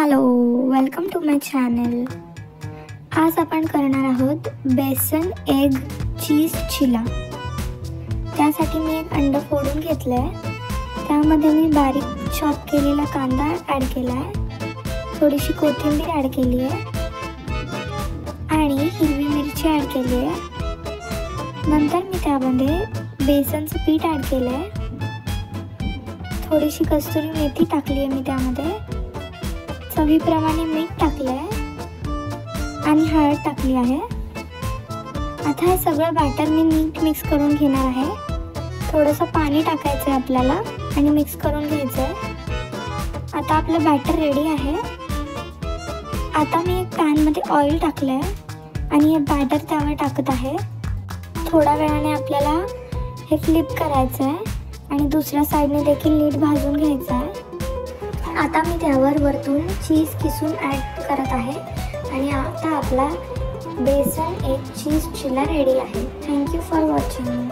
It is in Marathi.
Hello, welcome to my channel. आज आपण करणार आहोत बेसन एग चीज चिला. त्यासाठी मी एक अंड फोडून घेतलं आहे. त्यामध्ये मी बारीक चॉप केलेला कांदा ॲड केला आहे, थोडीशी कोथिंबीर ॲड केली आहे आणि हिरवी मिरची ॲड केली आहे. नंतर मी त्यामध्ये बेसनचं पीठ ॲड केलं आहे, थोडीशी कस्तुरी मेथी टाकली आहे मी त्यामध्ये, चवीप्रमाणे मीठ टाकलं आहे आणि हळद टाकली आहे. आता हे सगळं बॅटर मी नीट मिक्स करून घेणार आहे. थोडंसं पाणी टाकायचं आहे आपल्याला आणि मिक्स करून घ्यायचं आहे. आता आपलं बॅटर रेडी आहे. आता मी एक पॅनमध्ये ऑइल टाकलं आहे आणि हे बॅटर त्यावर टाकत आहे. थोड्या वेळाने आपल्याला हे फ्लिप करायचं आहे आणि दुसऱ्या साईडने देखील नीट भाजून घ्यायचं आहे. आता मी त्यावर वरतून चीज किसून ॲड करत आहे आणि आता आपला बेसन एग चीज चिला रेडी आहे. Thank you for watching.